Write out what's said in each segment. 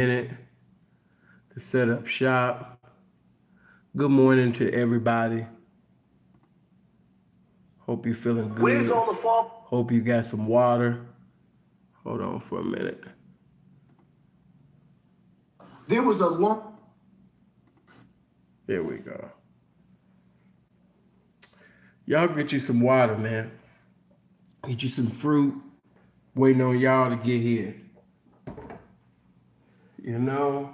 minute to set up shop. Good morning to everybody. Hope you're feeling Where's good. all the fall? Hope you got some water. Hold on for a minute. There was a long. There we go. Y'all get you some water, man. Get you some fruit. Waiting on y'all to get here. You know,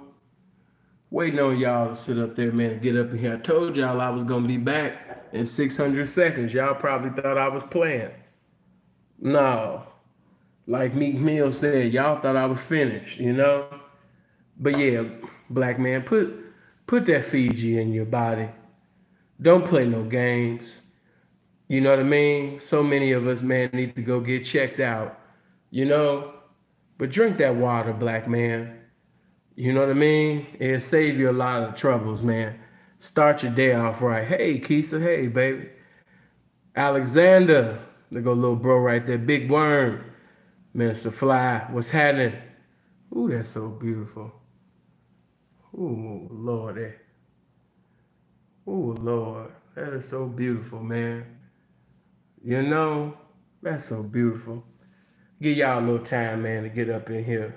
waiting on y'all to sit up there, man, and get up in here. I told y'all I was gonna be back in 600 seconds. Y'all probably thought I was playing. No, like Meek Mill said, y'all thought I was finished. But yeah, black man, put that Fiji in your body. Don't play no games. You know what I mean? So many of us, man, need to go get checked out. You know, but drink that water, black man. You know what I mean? It'll save you a lot of troubles, man. Start your day off right. Hey, Keisha. Hey, baby. Alexander. There go little bro right there. Big Worm. Minister Fly. What's happening? Ooh, that's so beautiful. Ooh, Lord. Ooh, Lord. That is so beautiful, man. You know, that's so beautiful. Give y'all a little time, man, to get up in here.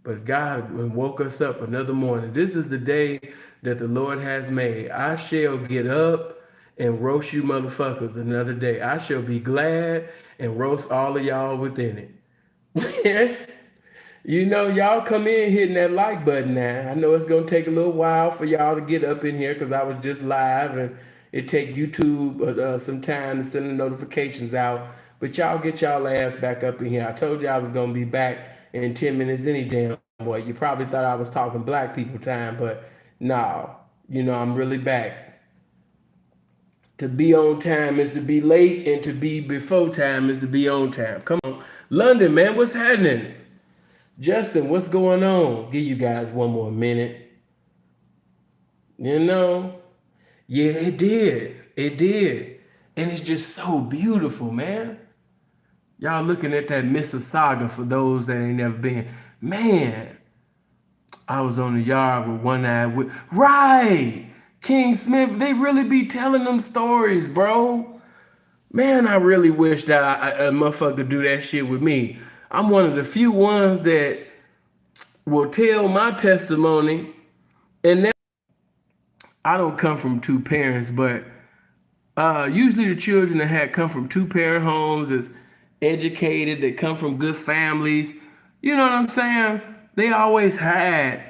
But God woke us up another morning. This is the day that the Lord has made. I shall get up and roast you motherfuckers another day. I shall be glad and roast all of y'all within it. Y'all come in hitting that like button now. I know it's gonna take a little while for y'all to get up in here because I was just live and it take YouTube some time to send the notifications out. But y'all get y'all ass back up in here. I told you I was gonna be back in 10 minutes any damn way. You probably thought I was talking black people time, but no. I'm really back. To be on time is to be late, and to be before time is to be on time. Come on. London, man, what's happening? Justin, what's going on? Give you guys one more minute. You know? Yeah, it did. It did. And it's just so beautiful, man. Y'all looking at that Mississauga for those that ain't never been. Man, I was on the yard with one eye with right. King Smith, they really be telling them stories, bro. Man, I really wish that a motherfucker do that shit with me. I'm one of the few ones that will tell my testimony. And I don't come from two parents, but usually the children that had come from two parent homes, is educated, that come from good families. You know what I'm saying? They always had,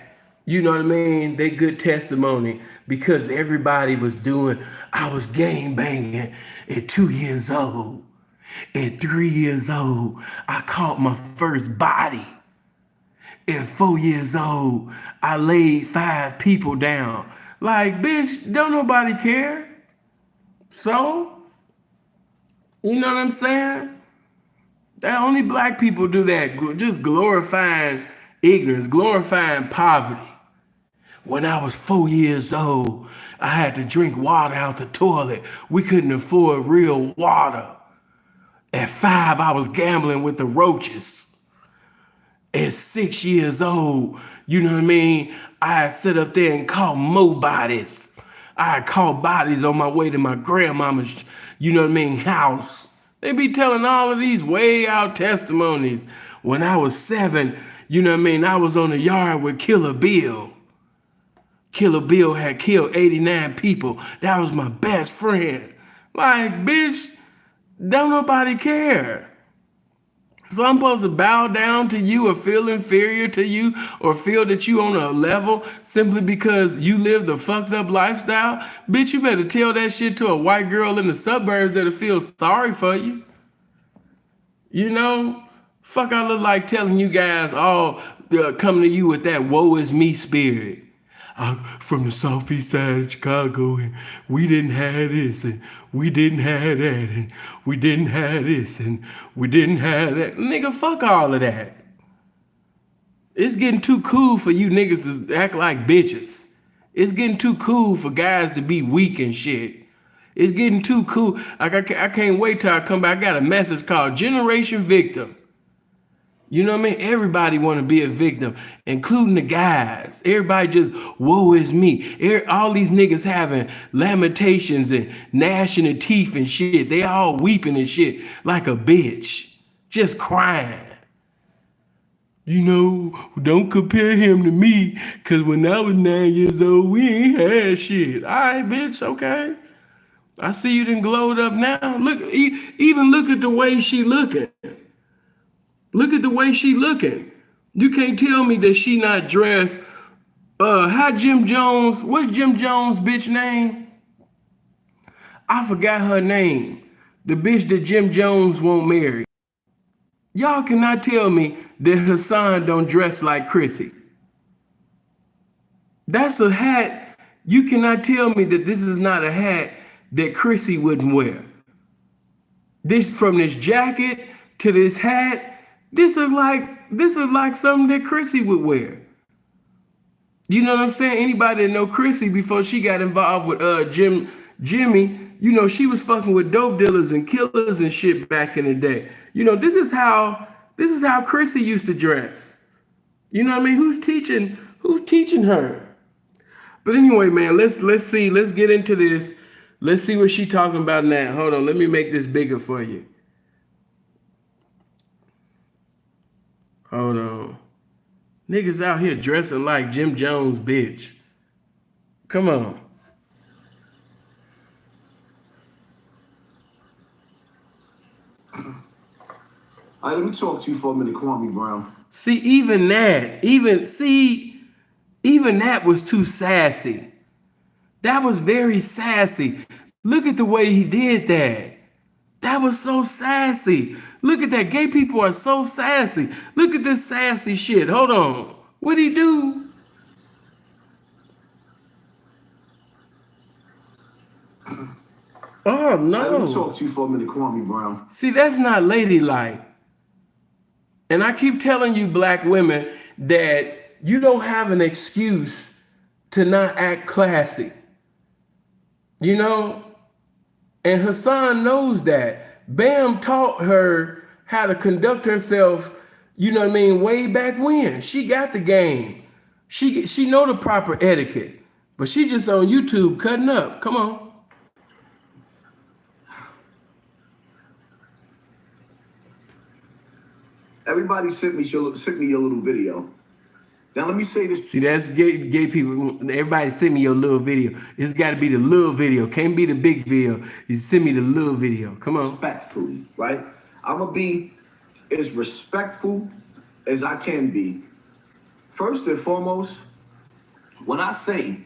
you know what I mean, they good testimony because everybody was doing. I was gang banging at 2 years old. At 3 years old, I caught my first body. At 4 years old, I laid 5 people down. Like, bitch, don't nobody care. So, you know what I'm saying? That only black people do that, just glorifying ignorance, glorifying poverty. When I was 4 years old, I had to drink water out the toilet. We couldn't afford real water. At 5, I was gambling with the roaches. At 6 years old, you know what I mean? I sit up there and caught more bodies. I caught bodies on my way to my grandmama's, you know what I mean, house. They be telling all of these way out testimonies. When I was 7, you know what I mean, I was on the yard with Killer Bill. Killer Bill had killed 89 people. That was my best friend. Like, bitch, don't nobody care. So I'm supposed to bow down to you or feel inferior to you or feel that you on a level simply because you lived a fucked up lifestyle? Bitch, you better tell that shit to a white girl in the suburbs that'll feel sorry for you. You know? Fuck, I look like telling you guys all coming to you with that woe is me spirit. I'm from the southeast side of Chicago, and we didn't have this, and we didn't have that, and we didn't have this, and we didn't have that. Nigga, fuck all of that. It's getting too cool for you niggas to act like bitches. It's getting too cool for guys to be weak and shit. It's getting too cool. Like I can't wait till I come back. I got a message called Generation Victim. You know what I mean? Everybody want to be a victim, including the guys. Everybody just, woe is me. All these niggas having lamentations and gnashing of teeth and shit. They all weeping and shit like a bitch, just crying. You know, don't compare him to me, cause when I was 9 years old, we ain't had shit. All right, bitch, okay. I see you done glowed up now. Look, even look at the way she looking. Look at the way she looking. You can't tell me that she not dressed. How Jim Jones? What's Jim Jones' bitch name? I forgot her name. The bitch that Jim Jones won't marry. Y'all cannot tell me that Hussan don't dress like Chrissy. That's a hat. You cannot tell me that this is not a hat that Chrissy wouldn't wear. This, from this jacket to this hat, this is like something that Chrissy would wear. You know what I'm saying? Anybody that know Chrissy before she got involved with Jimmy, you know, she was fucking with dope dealers and killers and shit back in the day. You know, this is how Chrissy used to dress. You know what I mean? Who's teaching her? But anyway, man, let's get into this. Let's see what she talking about now. Hold on, let me make this bigger for you. Hold on. Niggas out here dressing like Jim Jones, bitch. Come on. All right, let me talk to you for a minute, Kwame Brown. See, even that was too sassy. That was very sassy. Look at the way he did that. That was so sassy. Look at that. Gay people are so sassy. Look at this sassy shit. Hold on. What'd he do? Oh All right, let me no. talk to you for a minute, Kwame Brown. See, that's not ladylike. And I keep telling you, black women, that you don't have an excuse to not act classy. You know? And Hussan knows that. Bam taught her how to conduct herself, you know what I mean, way back when. She got the game. She know the proper etiquette. But she just on YouTube cutting up. Come on. Everybody sent me your little video. Now let me say this. See, that's gay people. Everybody send me your little video. It's got to be the little video. Can't be the big video. You send me the little video. Come on. Respectfully, right? I'm gonna be as respectful as I can be. First and foremost, when I say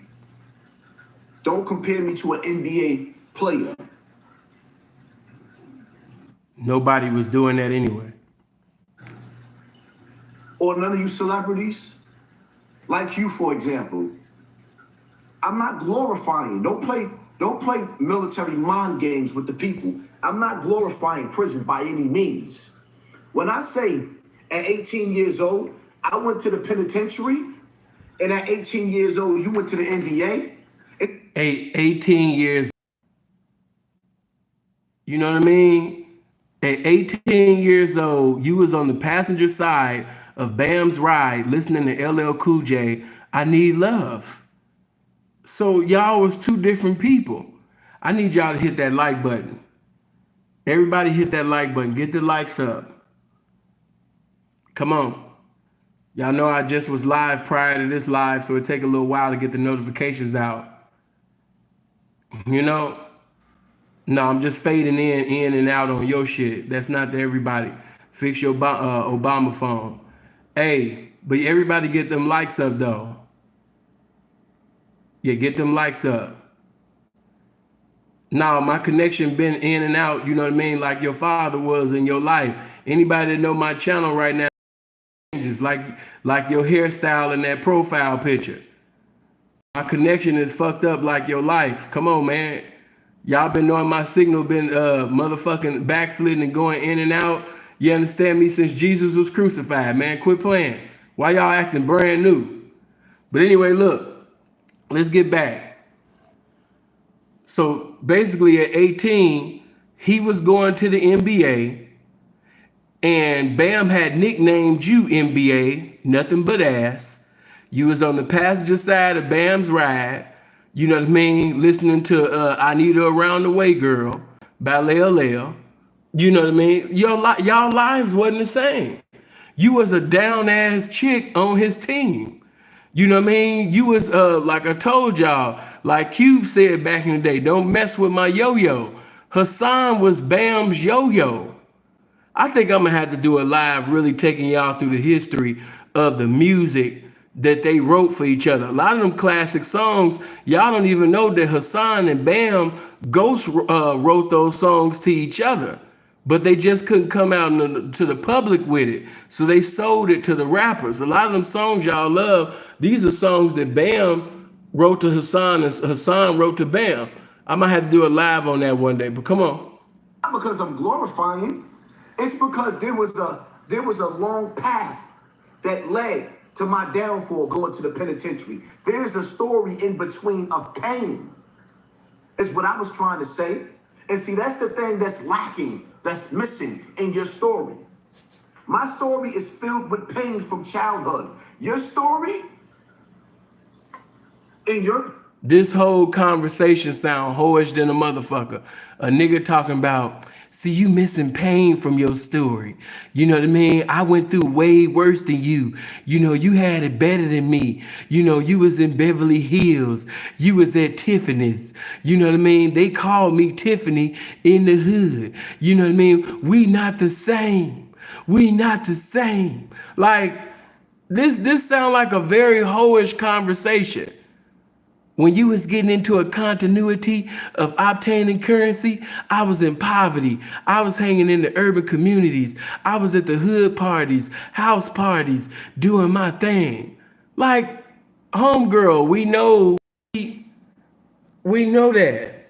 don't compare me to an NBA player, Nobody was doing that anyway. or none of you celebrities, like you, for example, I'm not glorifying. Don't play military mind games with the people. I'm not glorifying prison by any means. When I say at 18 years old, I went to the penitentiary, and at 18 years old, you went to the NBA. 18 years. You know what I mean? At 18 years old, you was on the passenger side of Bam's ride listening to LL Cool J, I Need Love. So y'all was two different people. I need y'all to hit that like button. Everybody hit that like button. Get the likes up. Come on. Y'all know I just was live prior to this live, so it take a little while to get the notifications out. You know? No, I'm just fading in and out on your shit. That's not to everybody. Fix your Obama phone. Hey, but everybody get them likes up though. Yeah, get them likes up. Now my connection been in and out, you know what I mean, like your father was in your life. Anybody that know my channel right now, just like your hairstyle in that profile picture. My connection is fucked up like your life. Come on, man. Y'all been knowing my signal been motherfucking backsliding and going in and out. You understand me, since Jesus was crucified, man. Quit playing. Why y'all acting brand new? But anyway, look, let's get back. So basically at 18, he was going to the NBA. And Bam had nicknamed you NBA, nothing but ass. You was on the passenger side of Bam's ride, you know what I mean, listening to I Need Her Around the Way Girl by Leo Leo. You know what I mean? Y'all lives wasn't the same. You was a down ass chick on his team. You know what I mean? You was like I told y'all, like Cube said back in the day, don't mess with my yo-yo. Hussan was Bam's yo-yo. I think I'm gonna have to do a live really taking y'all through the history of the music that they wrote for each other. A lot of them classic songs, y'all don't even know that Hussan and Bam Ghost wrote those songs to each other, but they just couldn't come out to the public with it. So they sold it to the rappers. A lot of them songs y'all love, these are songs that Bam wrote to Hussan and Hussan wrote to Bam. I might have to do a live on that one day, but come on. Not because I'm glorifying. It's because there was a long path that led to my downfall going to the penitentiary. There's a story in between of pain, is what I was trying to say. And see, that's the thing that's lacking, that's missing in your story. My story is filled with pain from childhood. Your story, in your... This whole conversation sound hoish than a motherfucker. A nigga talking about, see, you missing pain from your story. You know what I mean? I went through way worse than you. You know, you had it better than me. You know, you was in Beverly Hills. You was at Tiffany's. You know what I mean? They called me Tiffany in the hood. You know what I mean? We not the same. We not the same. Like, this sound like a very hoish conversation. When you was getting into a continuity of obtaining currency, I was in poverty. I was hanging in the urban communities. I was at the hood parties, house parties, doing my thing. Like, homegirl, we know that.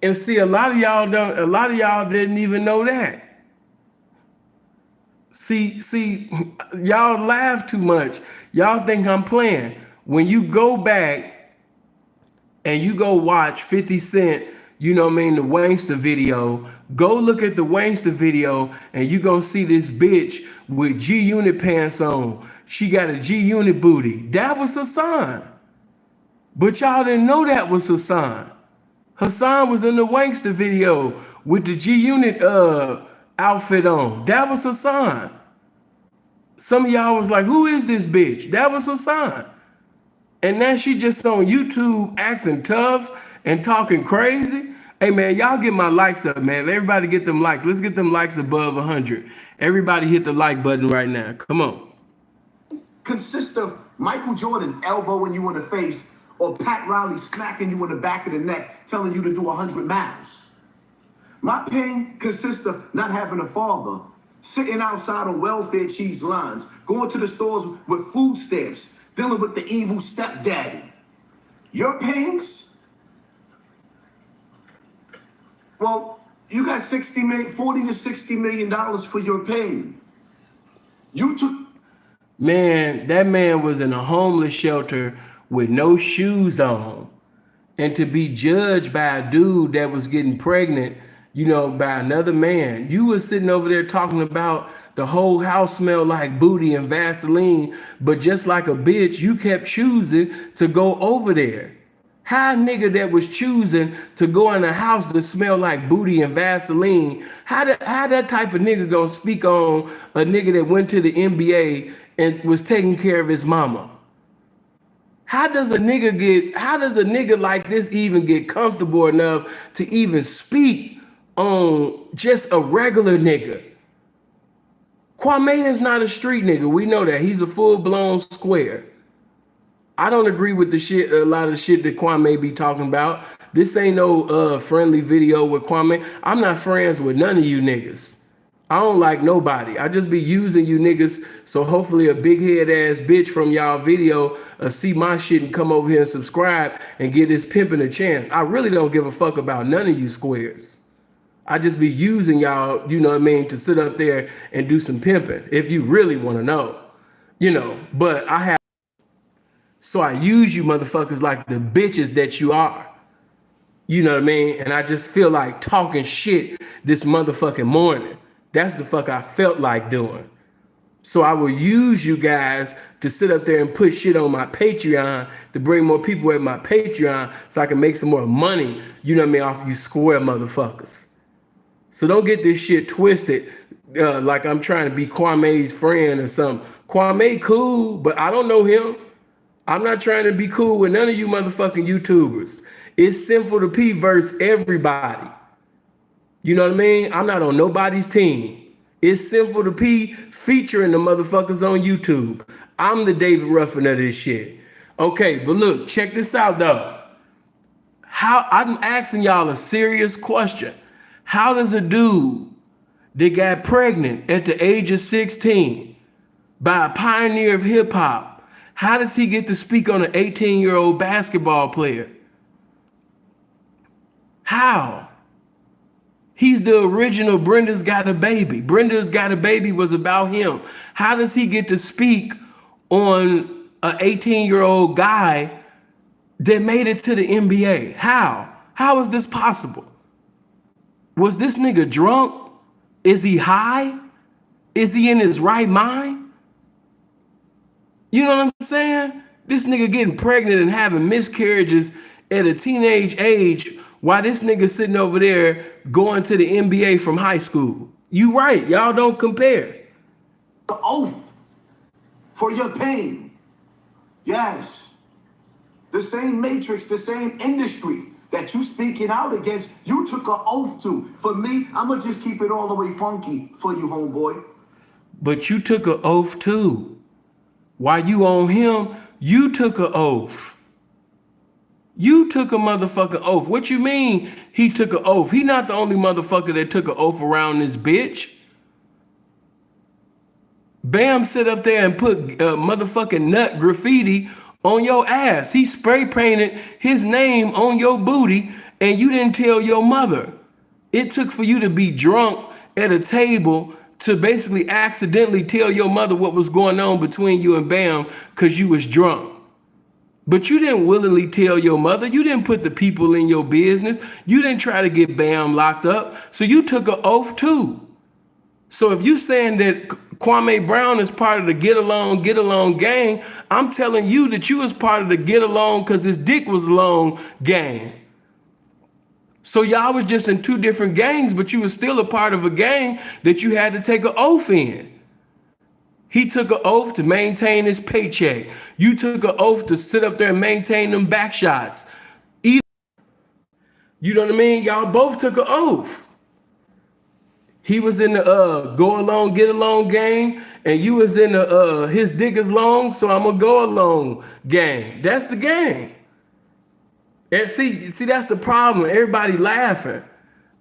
And see, a lot of y'all didn't even know that. See, y'all laugh too much. Y'all think I'm playing. When you go back and you go watch 50 Cent, you know what I mean, the Wangster video, go look at the Wangster video and you gonna see this bitch with G-Unit pants on. She got a G-Unit booty. That was Hussan. But y'all didn't know that was Hussan. Hussan was in the Wangster video with the G-Unit outfit on. That was Hussan. Some of y'all was like, who is this bitch? That was Hussan. And now she just on YouTube acting tough and talking crazy. Hey man, y'all get my likes up, man. Everybody get them likes. Let's get them likes above 100. Everybody hit the like button right now. Come on. Consists of Michael Jordan elbowing you in the face or Pat Riley smacking you in the back of the neck, telling you to do 100 miles. My pain consists of not having a father, sitting outside on welfare cheese lines, going to the stores with food stamps, dealing with the evil stepdaddy. Your pains? Well, you got 40 to 60 million dollars for your pain. You took... Man, that man was in a homeless shelter with no shoes on. And to be judged by a dude that was getting pregnant, you know, by another man. You was sitting over there talking about the whole house smelled like booty and Vaseline, but just like a bitch, you kept choosing to go over there. How a nigga that was choosing to go in a house that smelled like booty and Vaseline, how that type of nigga gonna speak on a nigga that went to the NBA and was taking care of his mama? How does a nigga like this even get comfortable enough to even speak on just a regular nigga? Kwame is not a street nigga. We know that. He's a full-blown square. I don't agree with a lot of shit that Kwame be talking about. This ain't no friendly video with Kwame. I'm not friends with none of you niggas. I don't like nobody. I just be using you niggas so hopefully a big head ass bitch from y'all video see my shit and come over here and subscribe and give this pimping a chance. I really don't give a fuck about none of you squares. I just be using y'all, you know what I mean, to sit up there and do some pimping if you really want to know, you know. But so I use you motherfuckers like the bitches that you are. You know what I mean? And I just feel like talking shit this motherfucking morning. That's the fuck I felt like doing. So I will use you guys to sit up there and put shit on my Patreon to bring more people at my Patreon so I can make some more money, you know what I mean, off you square motherfuckers. So don't get this shit twisted like I'm trying to be Kwame's friend or something. Kwame cool, but I don't know him. I'm not trying to be cool with none of you motherfucking YouTubers. It's sinful to P verse everybody. You know what I mean? I'm not on nobody's team. It's sinful to P featuring the motherfuckers on YouTube. I'm the David Ruffin of this shit. Okay, but look, check this out though. How I'm asking y'all a serious question. How does a dude that got pregnant at the age of 16 by a pioneer of hip hop, how does he get to speak on an 18-year-old basketball player? How? He's the original Brenda's Got a Baby. Brenda's Got a Baby was about him. How does he get to speak on an 18-year-old guy that made it to the NBA? How? How is this possible? Was this nigga drunk? Is he high? Is he in his right mind? You know what I'm saying? This nigga getting pregnant and having miscarriages at a teenage age while this nigga sitting over there going to the NBA from high school. You right, y'all don't compare. The oath for your pain. Yes. The same matrix, the same industry that you speaking out against, you took an oath to. For me, I'm going to just keep it all the way funky for you, homeboy. But you took an oath too. While you on him, you took an oath. You took a motherfucking oath. What you mean he took an oath? He not the only motherfucker that took an oath around this bitch. Bam sit up there and put motherfucking nut graffiti on your ass. He spray painted his name on your booty and you didn't tell your mother. It took for you to be drunk at a table to basically accidentally tell your mother what was going on between you and Bam because you was drunk. But you didn't willingly tell your mother. You didn't put the people in your business. You didn't try to get Bam locked up. So you took an oath too. So if you saying that Kwame Brown is part of the get along gang, I'm telling you that you was part of the get along because his dick was long gang. So y'all was just in two different gangs, but you was still a part of a gang that you had to take an oath in. He took an oath to maintain his paycheck. You took an oath to sit up there and maintain them back shots. You know what I mean? Y'all both took an oath. He was in the go along, get along gang, and you was in the his dick is long, so I'm gonna go along gang. That's the gang. And see, that's the problem. Everybody laughing.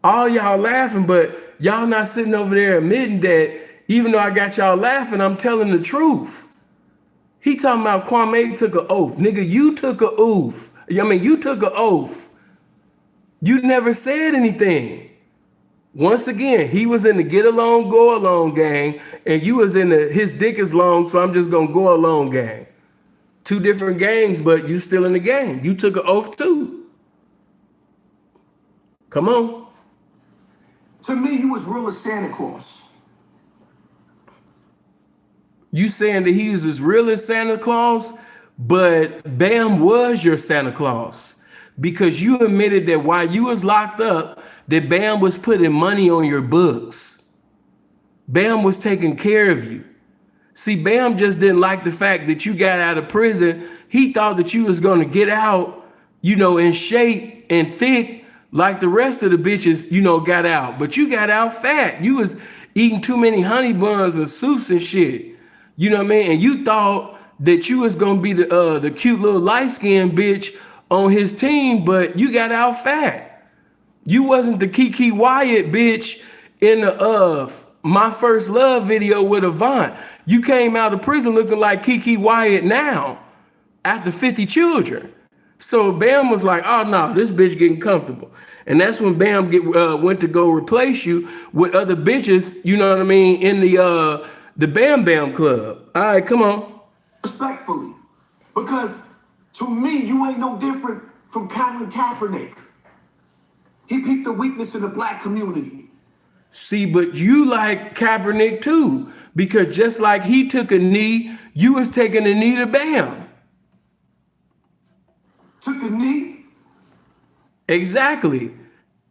All y'all laughing, but y'all not sitting over there admitting that even though I got y'all laughing, I'm telling the truth. He talking about Kwame took an oath. Nigga, you took an oath. I mean, you took an oath. You never said anything. Once again, he was in the get along, go along gang, and you was in the his dick is long, so I'm just gonna go along gang. Two different gangs, but you still in the gang. You took an oath too. Come on. To me, he was real as Santa Claus. You saying that he was as real as Santa Claus, but Bam was your Santa Claus. Because you admitted that while you was locked up, that Bam was putting money on your books. Bam was taking care of you. See, Bam just didn't like the fact that you got out of prison. He thought that you was going to get out, you know, in shape and thick like the rest of the bitches, you know, got out. But you got out fat. You was eating too many honey buns and soups and shit. You know what I mean? And you thought that you was going to be the cute little light-skinned bitch on his team, but you got out fat. You wasn't the Kiki Wyatt bitch in the My First Love video with Avant. You came out of prison looking like Kiki Wyatt now after 50 children. So Bam was like, oh no, this bitch getting comfortable. And that's when Bam went to go replace you with other bitches, you know what I mean, in the Bam Bam Club. All right, come on. Respectfully. Because to me, you ain't no different from Colin Kaepernick. He peeped the weakness in the black community. See, but you like Kaepernick too, because just like he took a knee, you was taking a knee to Bam. Took a knee. Exactly.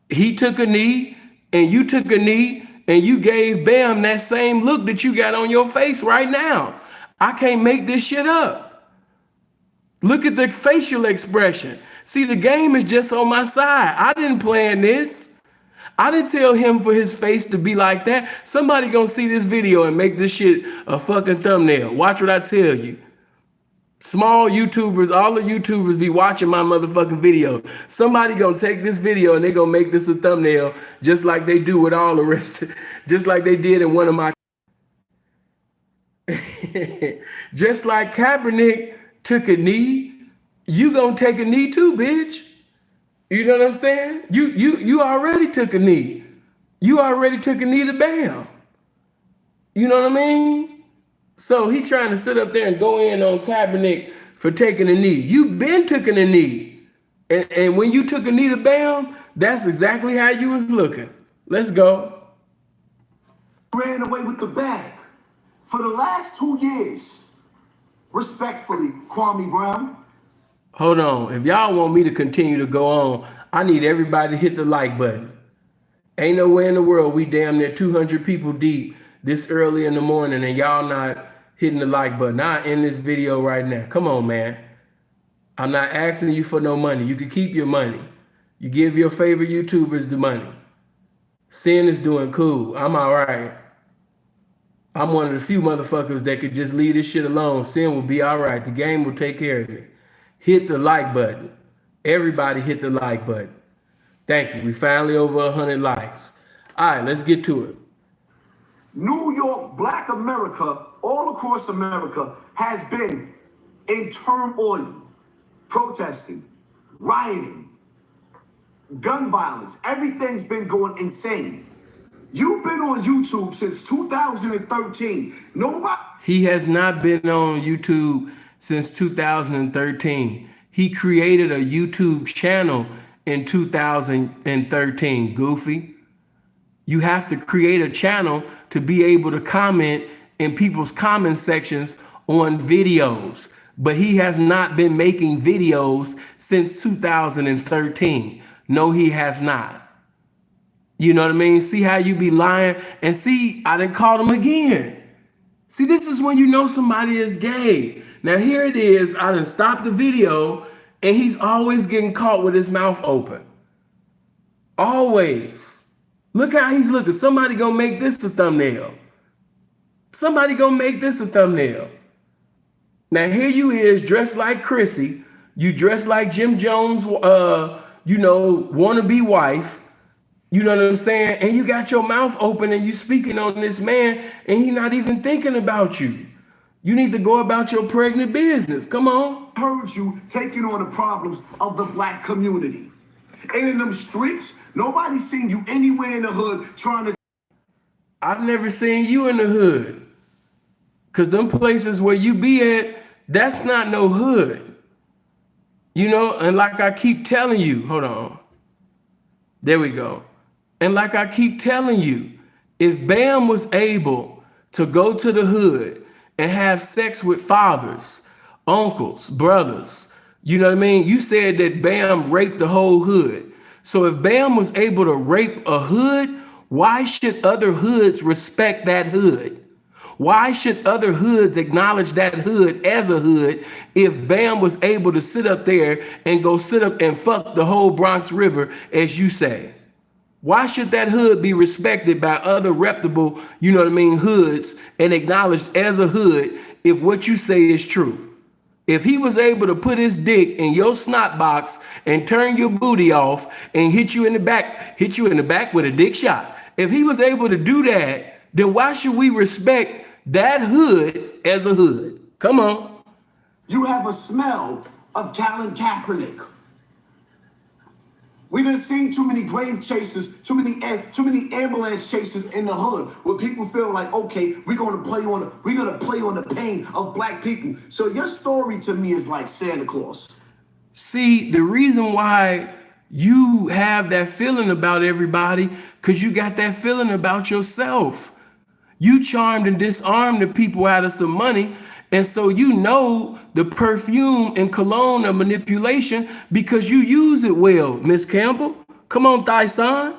He took a knee, and you took a knee, and you gave Bam that same look that you got on your face right now. I can't make this shit up. Look at the facial expression. See, the game is just on my side. I didn't plan this. I didn't tell him for his face to be like that. Somebody gonna see this video and make this shit a fucking thumbnail. Watch what I tell you. Small YouTubers, all the YouTubers be watching my motherfucking video. Somebody gonna take this video and they gonna make this a thumbnail just like they do with all the rest, just like they did in one of my. Just like Kaepernick took a knee, you gonna take a knee too, bitch. You know what I'm saying? You already took a knee. You already took a knee to Bam. You know what I mean? So he trying to sit up there and go in on Kaepernick for taking a knee. You been taking a knee. And when you took a knee to Bam, that's exactly how you was looking. Let's go. Ran away with the bag. For the last 2 years, respectfully, Kwame Brown. Hold on. If y'all want me to continue to go on, I need everybody to hit the like button. Ain't nowhere in the world we damn near 200 people deep this early in the morning and y'all not hitting the like button. I end this video right now. Come on, man. I'm not asking you for no money. You can keep your money. You give your favorite YouTubers the money. Sin is doing cool. I'm all right. I'm one of the few motherfuckers that could just leave this shit alone. Sin will be all right. The game will take care of me. Hit the like button. Everybody hit the like button. Thank you. We finally over 100 likes. All right, let's get to it. New York, Black America, all across America, has been in turmoil, protesting, rioting, gun violence. Everything's been going insane. You've been on YouTube since 2013. Nobody. He has not been on YouTube since 2013. He created a YouTube channel in 2013, Goofy. You have to create a channel to be able to comment in people's comment sections on videos. But he has not been making videos since 2013. No, he has not. You know what I mean? See how you be lying? And see, I done caught him again. See, this is when you know somebody is gay. Now here it is, I done stopped the video and he's always getting caught with his mouth open. Always. Look how he's looking. Somebody gonna make this a thumbnail. Somebody gonna make this a thumbnail. Now here you is dressed like Chrissy. You dressed like Jim Jones, wannabe wife. You know what I'm saying? And you got your mouth open and you speaking on this man and he not even thinking about you. You need to go about your pregnant business. Come on. Heard you taking on the problems of the black community. And in them streets, nobody's seen you anywhere in the hood trying to. I've never seen you in the hood. Because them places where you be at, that's not no hood. You know, and like I keep telling you, hold on. There we go. And like I keep telling you, if Bam was able to go to the hood and have sex with fathers, uncles, brothers, you know what I mean? You said that Bam raped the whole hood. So if Bam was able to rape a hood, why should other hoods respect that hood? Why should other hoods acknowledge that hood as a hood if Bam was able to sit up there and go sit up and fuck the whole Bronx River, as you say? Why should that hood be respected by other reputable, hoods and acknowledged as a hood if what you say is true? If he was able to put his dick in your snot box and turn your booty off and hit you in the back with a dick shot, if he was able to do that, then why should we respect that hood as a hood? Come on. You have a smell of Colin Kaepernick. We done seen too many grave chasers, too many ambulance chasers in the hood, where people feel like, okay, we're gonna play on the pain of black people. So your story to me is like Santa Claus. See, the reason why You have that feeling about everybody because you got that feeling about yourself. You charmed and disarmed the people out of some money. And so you know the perfume and cologne of manipulation because you use it well, Miss Campbell. Come on, Thyson.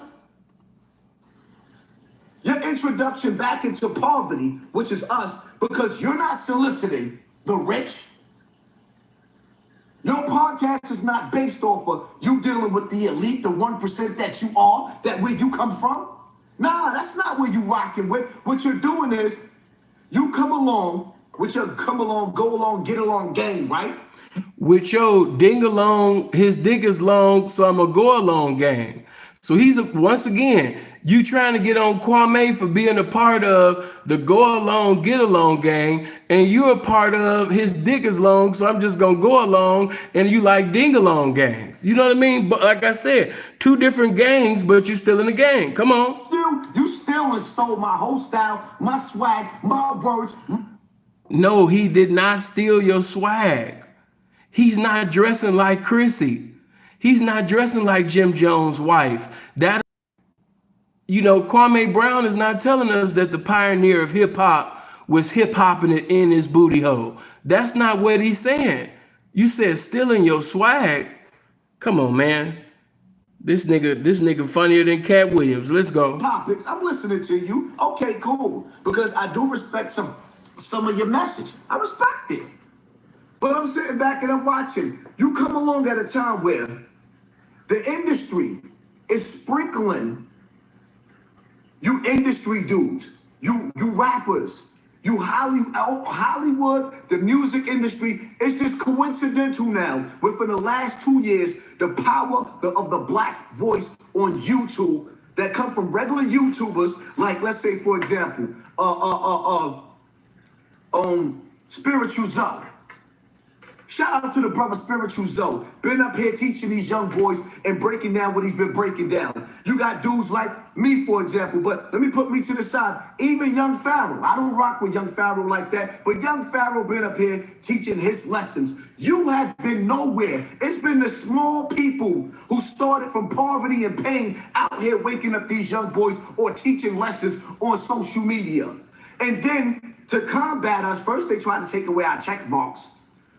Your introduction back into poverty, which is us, because you're not soliciting the rich. Your podcast is not based off of you dealing with the elite, the 1% that you are, that where you come from. Nah, that's not where you rocking with. What you're doing is you come along with your come along, go along, get along game, right? With your ding along, his dick is long, so I'm a go along gang. So once again, you trying to get on Kwame for being a part of the go along, get along gang, and you're a part of his dick is long, so I'm just gonna go along, and you like ding along gangs. You know what I mean? But like I said, two different gangs, but you're still in the gang. Come on. You still stole my whole style, my swag, my words. No, he did not steal your swag. He's not dressing like Chrissy. He's not dressing like Jim Jones' wife. Kwame Brown is not telling us that the pioneer of hip hop was hip hopping it in his booty hole. That's not what he's saying. You said stealing your swag. Come on, man. This nigga funnier than Cat Williams. Let's go. Topics. I'm listening to you. Okay, cool. Because I do respect some of your message. I respect it. But I'm sitting back and I'm watching. You come along at a time where the industry is sprinkling you industry dudes, you rappers, you Hollywood, the music industry. It's just coincidental now. Within the last 2 years, the power of the black voice on YouTube that come from regular YouTubers, like let's say for example, Spiritual Zone. Shout out to the brother Spiritual Zoe. Been up here teaching these young boys and breaking down what he's been breaking down. You got dudes like me, for example, but let me put me to the side. Even Young Pharaoh. I don't rock with Young Pharaoh like that, but Young Pharaoh been up here teaching his lessons. You have been nowhere. It's been the small people who started from poverty and pain out here waking up these young boys or teaching lessons on social media. And then to combat us, first they tried to take away our check marks,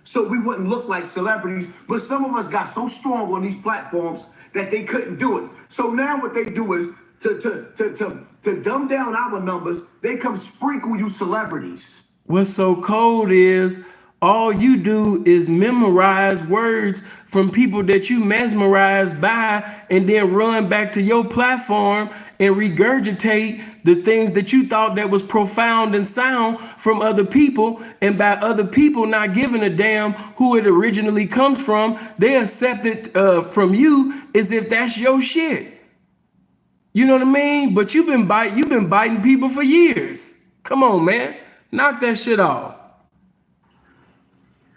so we wouldn't look like celebrities, but some of us got so strong on these platforms that they couldn't do it. So now what they do is to dumb down our numbers, they come sprinkle you celebrities. What's so cold is all you do is memorize words from people that you mesmerized by and then run back to your platform and regurgitate the things that you thought that was profound and sound from other people. And by other people not giving a damn who it originally comes from, they accept it from you as if that's your shit. You know what I mean? But you've been biting people for years. Come on, man. Knock that shit off.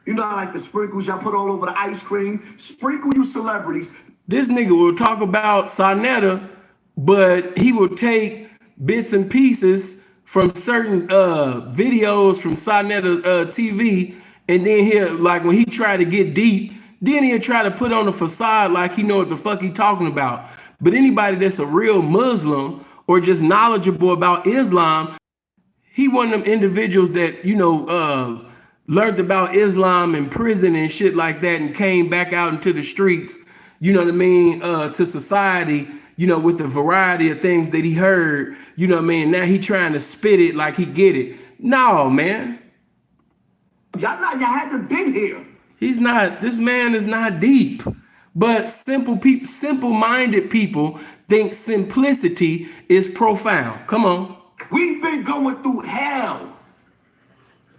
You know, like the sprinkles y'all put all over the ice cream. Sprinkle you celebrities. This nigga will talk about Sonetta, but he will take bits and pieces from certain videos from Sonetta TV, and then he'll, like when he try to get deep, then he'll try to put on a facade like he know what the fuck he talking about. But anybody that's a real Muslim or just knowledgeable about Islam, he one of them individuals that, learned about Islam in prison and shit like that and came back out into the streets, you know what I mean, to society, with the variety of things that he heard, you know what I mean? Now he trying to spit it like he get it. No, man. Y'all haven't been here. This man is not deep. But simple-minded people think simplicity is profound. Come on. We've been going through hell.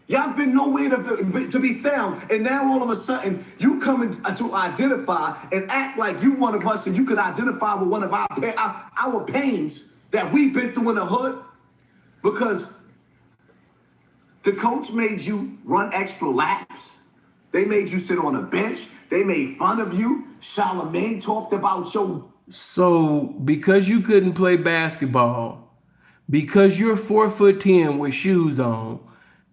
Y'all been nowhere to be found. And now all of a sudden, you coming to identify and act like you one of us and you could identify with one of our pains that we've been through in the hood. Because the coach made you run extra laps. They made you sit on a bench. They made fun of you. Charlamagne talked about your... So because you couldn't play basketball, because you're 4'10" with shoes on,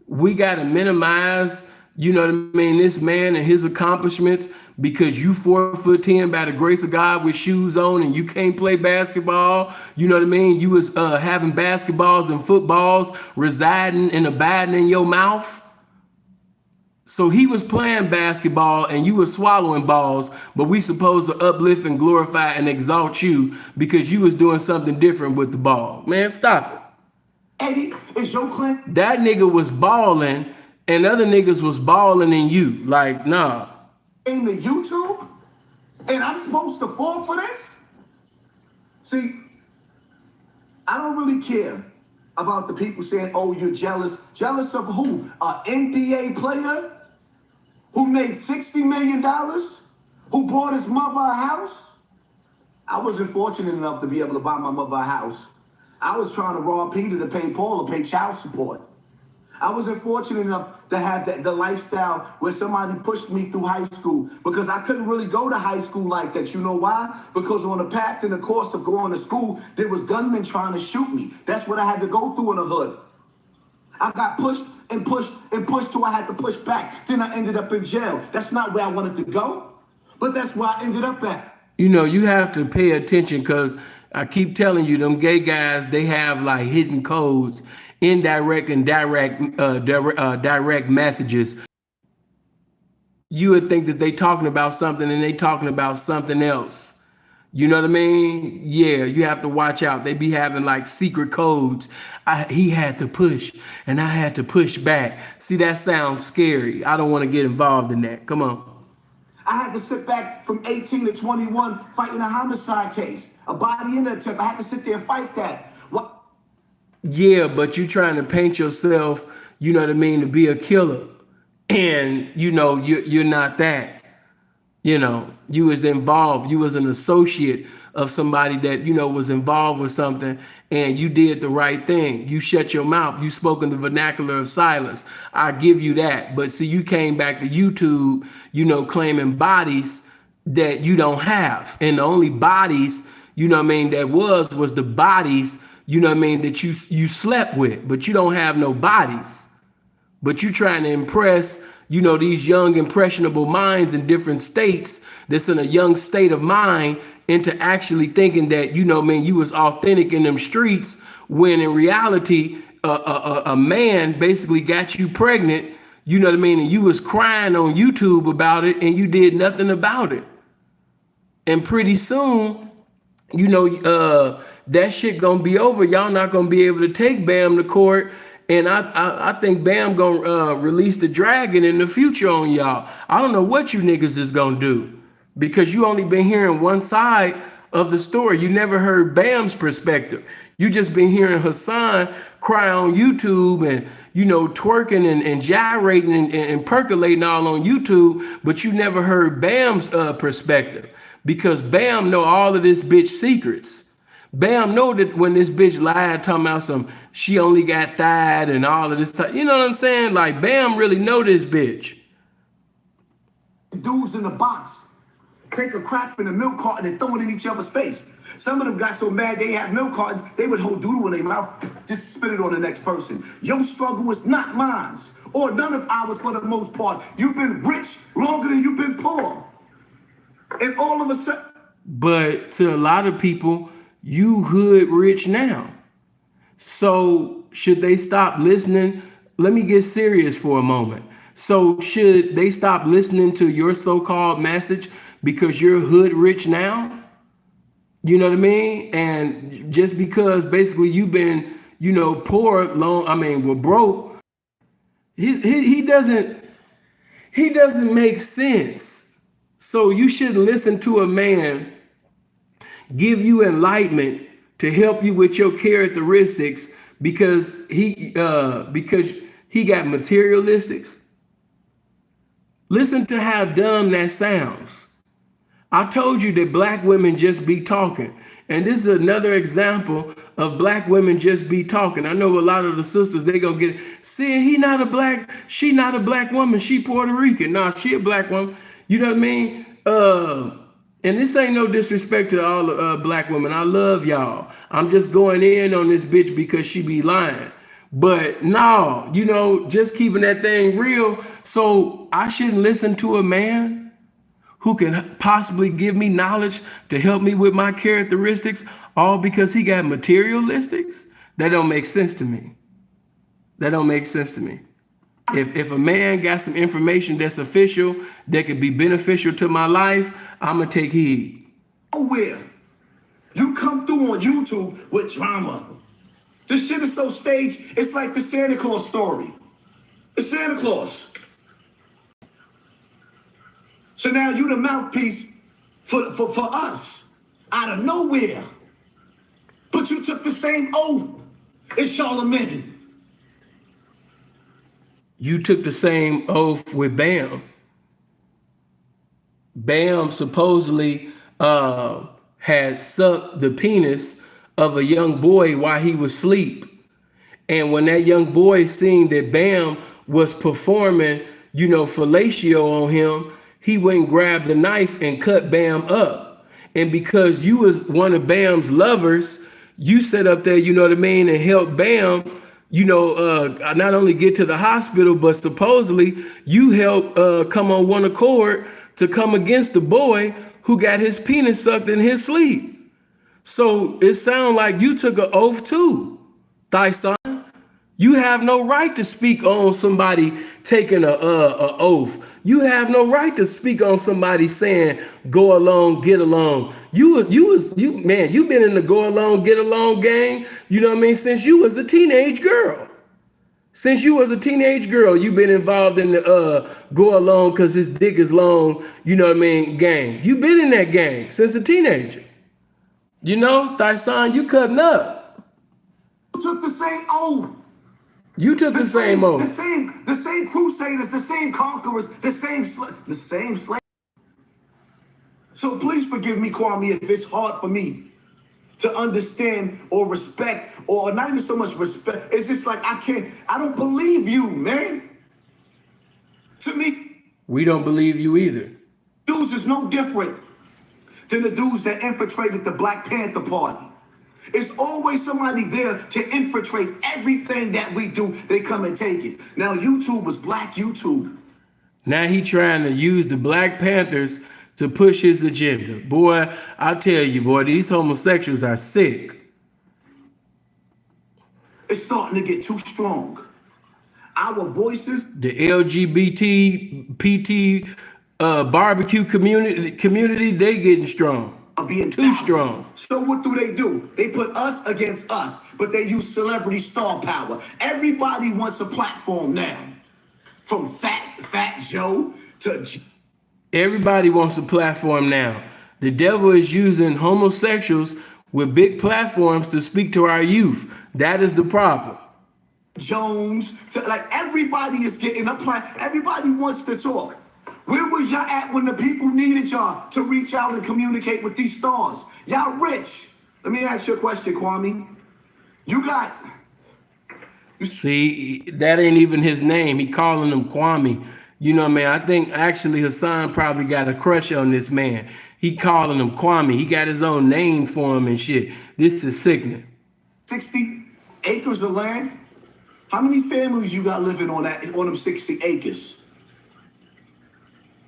we got to minimize You know what I mean? This man and his accomplishments, because you 4'10" by the grace of God with shoes on and you can't play basketball. You know what I mean? You was having basketballs and footballs residing and abiding in your mouth. So he was playing basketball and you were swallowing balls, but we supposed to uplift and glorify and exalt you because you was doing something different with the ball. Man, stop it. Eddie, is your claim That nigga was balling and other niggas was balling in you. Like, nah. to YouTube? And I'm supposed to fall for this? See, I don't really care about the people saying, oh, you're jealous. Jealous of who? An NBA player who made $60 million? Who bought his mother a house? I wasn't fortunate enough to be able to buy my mother a house. I was trying to rob Peter to pay Paul to pay child support. I wasn't fortunate enough to have the lifestyle where somebody pushed me through high school because I couldn't really go to high school like that. You know why? Because on the path in the course of going to school, there was gunmen trying to shoot me. That's what I had to go through in the hood. I got pushed and pushed and pushed till I had to push back. Then I ended up in jail. That's not where I wanted to go, but that's where I ended up at. You know, you have to pay attention because I keep telling you, them gay guys, they have like hidden codes, indirect and direct messages. You would think that they talking about something and they talking about something else. You know what I mean? Yeah, you have to watch out. They be having like secret codes. He had to push and I had to push back. See, that sounds scary. I don't want to get involved in that. Come on. I had to sit back from 18 to 21 fighting a homicide case, a body in attempt. I had to sit there and fight that. What? Yeah, but you trying to paint yourself, you know what I mean, to be a killer. And you know, you're not that. You know, you was involved, you was an associate of somebody that, you know, was involved with something and you did the right thing. You shut your mouth, you spoke in the vernacular of silence. I give you that. But see, you came back to YouTube, you know, claiming bodies that you don't have. And the only bodies, you know what I mean, that was the bodies, you know what I mean, that you slept with, but you don't have no bodies. But you trying to impress, you know, these young impressionable minds in different states that's in a young state of mind into actually thinking that, you know, man, you was authentic in them streets when in reality a man basically got you pregnant, you know what I mean, and you was crying on YouTube about it and you did nothing about it. And pretty soon, you know, that shit gonna be over. Y'all not gonna be able to take Bam to court. And I think Bam gonna release the dragon in the future on y'all. I don't know what you niggas is gonna do because you only been hearing one side of the story. You never heard Bam's perspective. You just been hearing Hussan cry on YouTube and, you know, twerking and gyrating and percolating all on YouTube, but you never heard Bam's perspective because Bam know all of this bitch secrets. Bam know that when this bitch lied talking about some she only got thighs and all of this stuff. You know what I'm saying? Like Bam really know this bitch. Dudes in the box take a crap in a milk carton and throw it in each other's face. Some of them got so mad they had milk cartons, they would hold doodle in their mouth, just spit it on the next person. Your struggle is not mine, or none of ours for the most part. You've been rich longer than you've been poor. And all of a sudden. But to a lot of people, you hood rich now. So should they stop listening? Let me get serious for a moment. So should they stop listening to your so-called message because you're hood rich now? You know what I mean? And just because basically you've been, you know, poor long, I mean, well, broke, he doesn't make sense. So you shouldn't listen to a man give you enlightenment to help you with your characteristics because he got materialistics. Listen to how dumb that sounds. I told you that black women just be talking. And this is another example of black women just be talking. I know a lot of the sisters, they gonna get, see, she not a black woman, she Puerto Rican. Nah, she a black woman. You know what I mean? And this ain't no disrespect to all black women. I love y'all. I'm just going in on this bitch because she be lying. But no, just keeping that thing real. So I shouldn't listen to a man who can possibly give me knowledge to help me with my characteristics, all because he got materialistics? That don't make sense to me. That don't make sense to me. If a man got some information that's official that could be beneficial to my life, I'm gonna take heed. Where you come through on YouTube with drama. This shit is so staged, it's like the Santa Claus story. It's Santa Claus. So now you the mouthpiece for us out of nowhere. But you took the same oath as Charlemagne. You took the same oath with Bam. Bam supposedly had sucked the penis of a young boy while he was asleep. And when that young boy seen that Bam was performing, fellatio on him, he went and grabbed the knife and cut Bam up. And because you was one of Bam's lovers, you set up there, and helped Bam, not only get to the hospital, but supposedly you helped come on one accord to come against the boy who got his penis sucked in his sleep. So it sounds like you took an oath too, Tyson. You have no right to speak on somebody taking a oath. You have no right to speak on somebody saying go along, get along. You man, you've been in the go along, get along game, since you was a teenage girl. Since you was a teenage girl, you've been involved in the go along because his dick is long, gang. You've been in that gang since a teenager. Tyson, you cutting up. You took the same oath. You took the same oath. The same crusaders, the same conquerors, the same slaves. So please forgive me, Kwame, if it's hard for me to understand or respect, or not even so much respect. It's just like I don't believe you, man. To me, we don't believe you either. Dudes is no different than the dudes that infiltrated the Black Panther Party. It's always somebody there to infiltrate everything that we do. They come and take it. Now YouTube was Black YouTube. Now he trying to use the Black Panthers to push his agenda. Boy, I tell you, boy, these homosexuals are sick. It's starting to get too strong. Our voices, the LGBT, PT, barbecue community, they getting strong. Being too strong. So what do? They put us against us, but they use celebrity star power. Everybody wants a platform now. From Fat Joe to... Everybody wants a platform now. The devil is using homosexuals with big platforms to speak to our youth. That is the problem. Jones, everybody is getting a platform. Everybody wants to talk. Where was y'all at when the people needed y'all to reach out and communicate with these stars? Y'all rich. Let me ask you a question, Kwame. See, that ain't even his name. He calling him Kwame. I think actually Hussan probably got a crush on this man. He calling him Kwame. He got his own name for him and shit. This is sickening. 60 acres of land? How many families you got living on them 60 acres?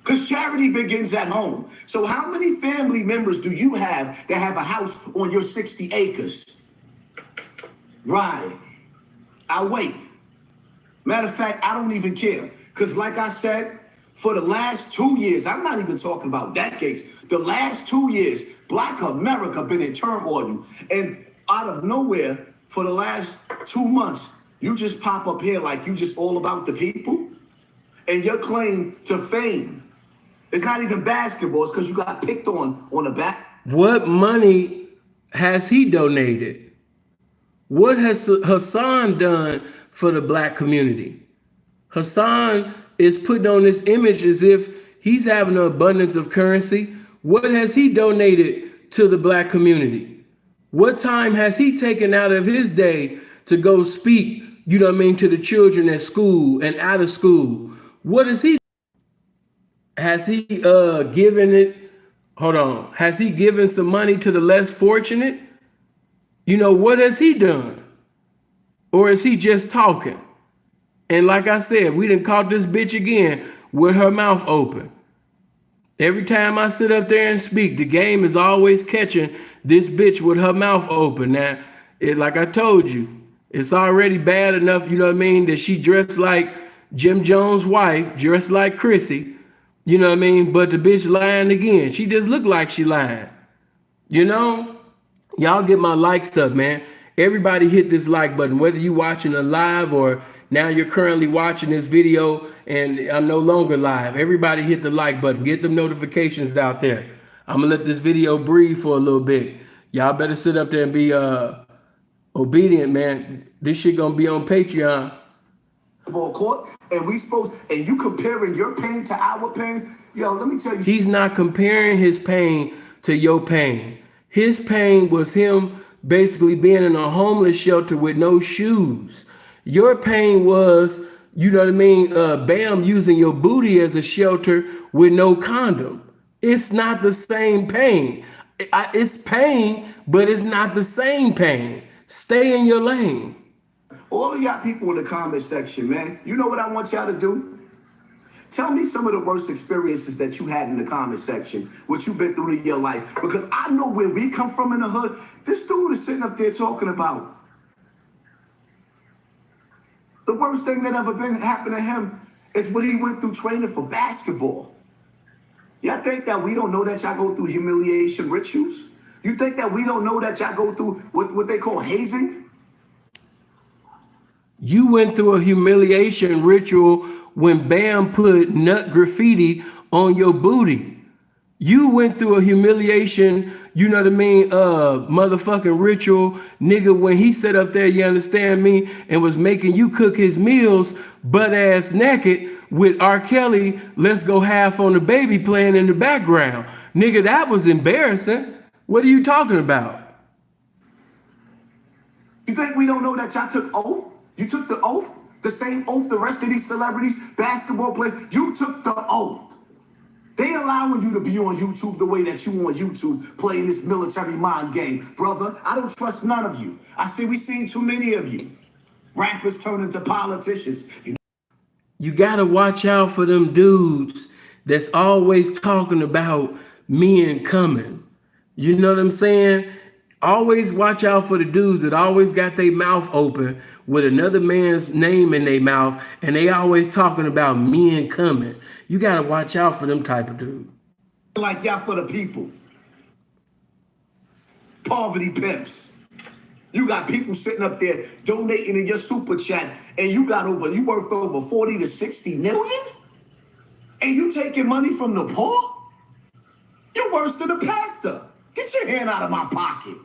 Because charity begins at home. So how many family members do you have that have a house on your 60 acres? Right. I'll wait. Matter of fact, I don't even care. Because like I said, for the last 2 years, I'm not even talking about decades, the last 2 years, Black America been in turmoil. And out of nowhere, for the last 2 months, you just pop up here like you just all about the people. And your claim to fame, it's not even basketball. It's because you got picked on the back. What money has he donated? What has Hussan done for the Black community? Hussan is putting on this image as if he's having an abundance of currency. What has he donated to the Black community? What time has he taken out of his day to go speak, to the children at school and out of school? What is he? Has he given it? Hold on. Has he given some money to the less fortunate? What has he done? Or is he just talking? And like I said, we done caught this bitch again with her mouth open. Every time I sit up there and speak, the game is always catching this bitch with her mouth open. Now, like I told you, it's already bad enough, you know what I mean, that she dressed like Jim Jones' wife, dressed like Chrissy, you know what I mean? But the bitch lying again. She just looked like she lying. You know? Y'all get my likes up, man. Everybody hit this like button, whether you watching a live or now you're currently watching this video and I'm no longer live. Everybody hit the like button. Get them notifications out there. I'm gonna let this video breathe for a little bit. Y'all better sit up there and be obedient, man. This shit gonna be on Patreon. Court, and we supposed, and you comparing your pain to our pain. Yo, let me tell you. He's not comparing his pain to your pain. His pain was him basically being in a homeless shelter with no shoes. Your pain was, you know what I mean, Bam using your booty as a shelter with no condom. It's not the same pain. It's pain, but it's not the same pain. Stay in your lane. All of y'all people in the comment section, man, you know what I want y'all to do? Tell me some of the worst experiences that you had in the comment section, what you've been through in your life. Because I know where we come from in the hood. This dude is sitting up there talking about the worst thing that ever happened to him is what he went through training for basketball. Y'all think that we don't know that y'all go through humiliation rituals? You think that we don't know that y'all go through what they call hazing? You went through a humiliation ritual when Bam put nut graffiti on your booty. You went through a humiliation, you know what I mean, motherfucking ritual, nigga, when he sat up there, you understand me, and was making you cook his meals butt ass naked with R. Kelly, Let's Go Half on the Baby playing in the background. Nigga, that was embarrassing. What are you talking about? You think we don't know that y'all took oath? You took the oath? The same oath the rest of these celebrities, basketball players, you took the oath. They allowing you to be on YouTube the way that you on YouTube playing this military mind game. Brother, I don't trust none of you. I see we seen too many of you. Rappers turn into politicians. You gotta watch out for them dudes that's always talking about men coming. You know what I'm saying? Always watch out for the dudes that always got their mouth open with another man's name in their mouth, and they always talking about men coming. You gotta watch out for them type of dudes. Like y'all for the people. Poverty pimps. You got people sitting up there donating in your super chat, and you worth over 40 to 60 million? And you taking money from the poor? You're worse than a pastor. Get your hand out of my pocket.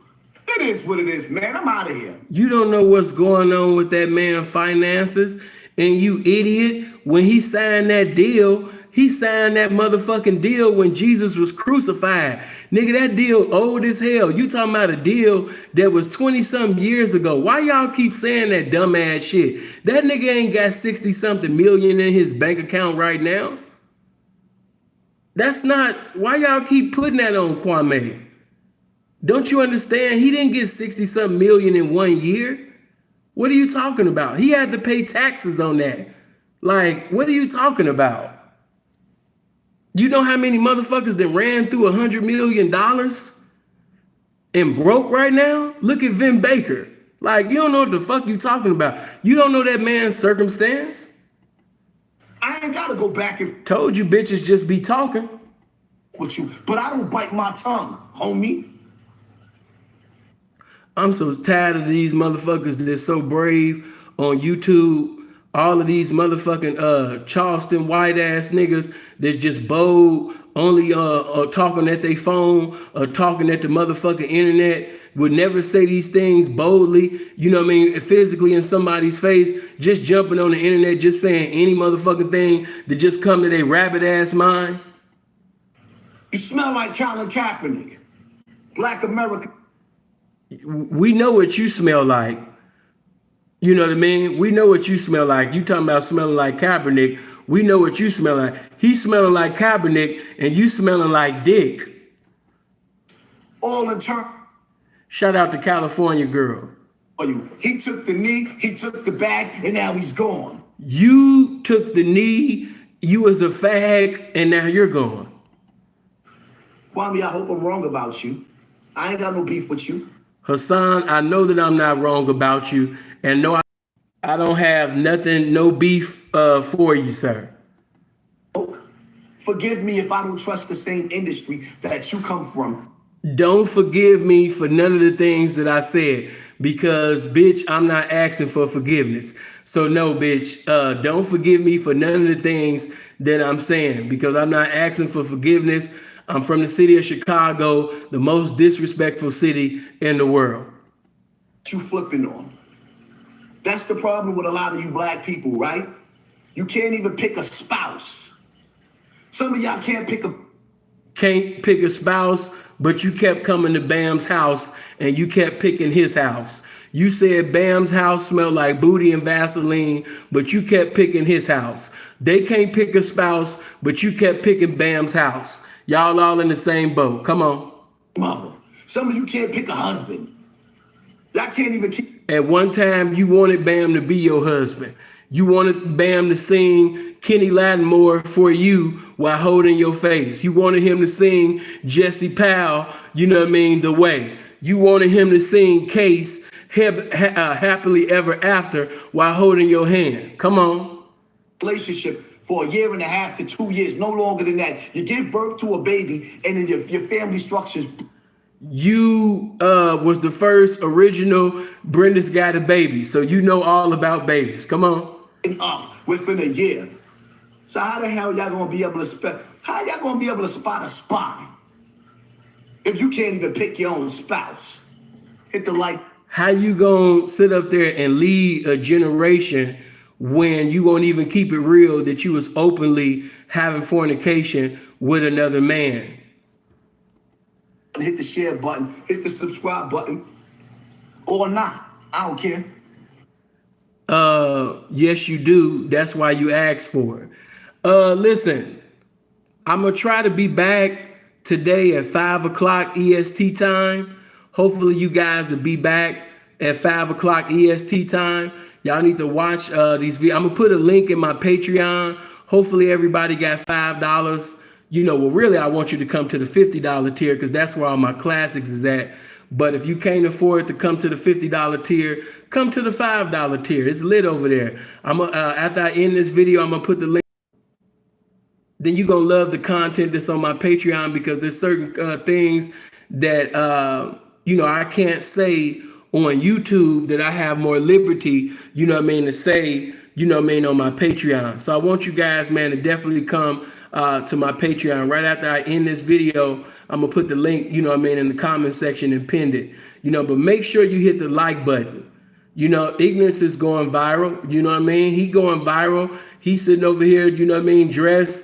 It is what it is, man. I'm out of here. You don't know what's going on with that man's finances, and you idiot, when he signed that deal, he signed that motherfucking deal when Jesus was crucified. Nigga, that deal old as hell. You talking about a deal that was 20-something years ago. Why y'all keep saying that dumbass shit? That nigga ain't got 60-something million in his bank account right now. That's not, why y'all keep putting that on Kwame? Don't you understand? He didn't get 60-something million in 1 year. What are you talking about? He had to pay taxes on that. Like, what are you talking about? You know how many motherfuckers that ran through $100 million and broke right now? Look at Vin Baker. Like, you don't know what the fuck you talking about. You don't know that man's circumstance. I ain't gotta go back and told you bitches just be talking with you, but I don't bite my tongue, homie. I'm so tired of these motherfuckers that's so brave on YouTube. All of these motherfucking Charleston white ass niggas that's just bold, only talking at their phone or talking at the motherfucking internet, would never say these things boldly, you know what I mean, physically in somebody's face, just jumping on the internet, just saying any motherfucking thing that just come to their rabbit ass mind. You smell like Colin Kaepernick, Black American. We know what you smell like. You know what I mean? We know what you smell like. You talking about smelling like Kaepernick. We know what you smell like. He's smelling like Kaepernick and you smelling like dick. All in turn. Shout out to California girl. you. He took the knee, he took the bag, and now he's gone. You took the knee, you was a fag, and now you're gone. Kwame, I hope I'm wrong about you. I ain't got no beef with you. Hussan, I know that I'm not wrong about you, and no, I don't have nothing, no beef for you, sir. Forgive me if I don't trust the same industry that you come from. Don't forgive me for none of the things that I said because, bitch, I'm not asking for forgiveness. So, no, bitch, don't forgive me for none of the things that I'm saying because I'm not asking for forgiveness. I'm from the city of Chicago, the most disrespectful city in the world. You flipping on. That's the problem with a lot of you black people, right? You can't even pick a spouse. Some of y'all can't pick a spouse, but you kept coming to Bam's house and you kept picking his house. You said Bam's house smelled like booty and Vaseline, but you kept picking his house. They can't pick a spouse, but you kept picking Bam's house. Y'all all in the same boat. Come on. Mother. Some of you can't pick a husband. Y'all can't even keep. At one time, you wanted Bam to be your husband. You wanted Bam to sing Kenny Lattimore for you while holding your face. You wanted him to sing Jesse Powell, you know what I mean, The Way. You wanted him to sing Case, Happily Ever After while holding your hand. Come on. Relationship for a year and a half to 2 years, no longer than that. You give birth to a baby and then your family structures. You was the first original Brenda's Got a Baby, so you know all about babies. Come on. Up within a year. So how the hell y'all gonna be able to spot? How y'all gonna be able to spot a spy if you can't even pick your own spouse? Hit the like. How you gonna sit up there and lead a generation when you won't even keep it real that you was openly having fornication with another man? Hit the share button, hit the subscribe button, or not. I don't care. Yes, you do. That's why you asked for it. Listen, I'm gonna try to be back today at 5 o'clock EST time. Hopefully, you guys will be back at 5 o'clock EST time. Y'all need to watch these videos. I'm gonna put a link in my Patreon. Hopefully, everybody got $5. You know, well, really, I want you to come to the $50 tier because that's where all my classics is at. But if you can't afford to come to the $50 tier, come to the $5 tier. It's lit over there. After I end this video, I'm gonna put the link. Then you're gonna love the content that's on my Patreon because there's certain things that I can't say on YouTube that I have more liberty, to say, on my Patreon. So I want you guys, man, to definitely come to my Patreon. Right after I end this video, I'm gonna put the link, in the comment section and pinned it. But make sure you hit the like button. Ignorance is going viral. He going viral. He's sitting over here, dressed,